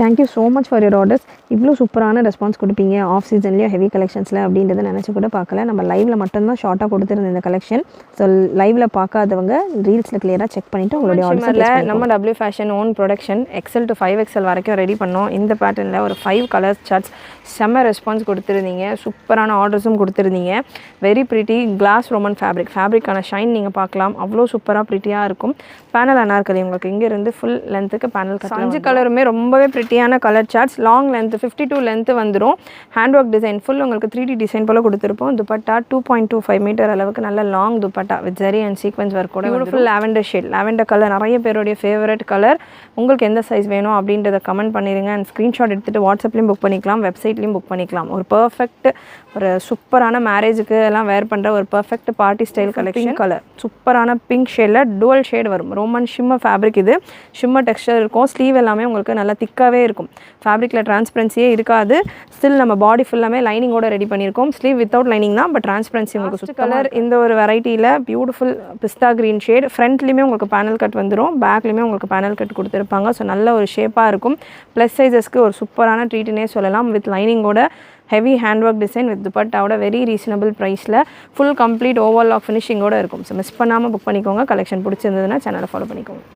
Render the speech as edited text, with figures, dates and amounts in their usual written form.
Thank you so much for your orders. இவ்வளோ சூப்பரான response கொடுப்பீங்க ஆஃப் சீசன்லேயும் ஹெவி கலெக்ஷன்ஸில் அப்படின்றத நினச்சி கூட பார்க்கல. நம்ம லைவில் மட்டும்தான் ஷார்ட்டாக கொடுத்துருந்த இந்த கலெக்ஷன். ஸோ லைவில் பார்க்காதவங்க ரீல்ஸில் கிளியராக செக் பண்ணிவிட்டு உங்களுடைய ஆர்டர்ஸில் நம்ம W fashion own production XL to 5XL வரைக்கும் ரெடி பண்ணோம். இந்த பேட்டர்னில் ஒரு 5 கலர்ஸ் சார்ட்ஸ் செம்ம ரெஸ்பான்ஸ் கொடுத்துருந்தீங்க. சூப்பரான ஆர்டர்ஸும் கொடுத்துருந்தீங்க. வெரி ப்ரிட்டி கிளாஸ் ரோமன் ஃபேப்ரிக்கான ஷைன் நீங்கள் பார்க்கலாம். அவ்வளோ சூப்பராக ப்ரிட்டியாக இருக்கும். பேனல் அனார்கலி உங்களுக்கு இங்கேருந்து ஃபுல் லென்த்துக்கு பேனல் 5 கலருமே ரொம்பவே ப்ரிட்டியான colour charts. Long length 52 length வந்துடும். ஹேண்ட் ஒர்க் டிசைன் ஃபுல் உங்களுக்கு 3D டிசைன் போல் கொடுத்துருப்போம். துப்பட்டா 2.25 மீட்டர் அளவுக்கு நல்ல long dupatta with zari and sequins work கூட beautiful lavender shade. Lavender colour நிறைய பேருடைய ஃபேவரட் கலர். உங்களுக்கு எந்த சைஸ் வேணும் அப்படின்றத கமெண்ட் பண்ணிடுங்க. அண்ட் ஸ்க்ரீன்ஷாட் எடுத்துகிட்டு வாட்ஸ்அப்லேயும் புக் பண்ணிக்கலாம், வெப்சைட்லேயும் புக் பண்ணிக்கலாம். ஒரு பர்ஃபெக்ட் ஒரு சூப்பரான மேரேஜுக்கு எல்லாம் வேர் பண்ணுற ஒரு perfect party style collection. Colour சூப்பரான பிங்க் ஷேடில் டுவல் ஷேட் வரும். Roman shimmer fabric. இது ஷிம்மர் டெக்ஸ்டர் இருக்கும். ஸ்லீவ் எல்லாமே உங்களுக்கு நல்லா திக்காகவே இருக்கும். ஃபேப்ரிக்கில் டிரான்ஸ்பரன்சியே இருக்காது. ஸ்டில் நம்ம பாடி ஃபுல்லாமே லைனிங்கோட ரெடி பண்ணியிருக்கோம். ஸ்லீவ் வித்தவுட் லைனிங் தான், பட் டிரான்ஸ்பரன்சி உங்களுக்கு கலர். இந்த ஒரு வெரைட்டியில் பியூட்டிஃபுல் பிஸ்தா க்ரீன் ஷேட். ஃப்ரண்ட்லேயுமே உங்களுக்கு பேனல் கட் வந்துடும், பேக்லேயுமே உங்களுக்கு பேனல் கட் கொடுத்துருப்பாங்க. ஸோ நல்ல ஒரு ஷேப்பாக இருக்கும். ப்ளஸ் சைஸஸ்க்கு ஒரு சூப்பரான ட்ரீட்னே சொல்லலாம். வித் லைனிங்கோட heavy hand work design with துப்பட்டாவோட வெரி ரீசனபிள் ப்ரைஸில் ஃபுல் கம்ப்ளீட் ஓவர்லாக் ஃபினிஷிங்கோடு இருக்கும். ஸோ மிஸ் பண்ணாமல் புக் பண்ணிக்கோங்க. கலெக்ஷன் பிடிச்சிருந்ததுன்னா சேனலை ஃபாலோ பண்ணிக்கோங்க.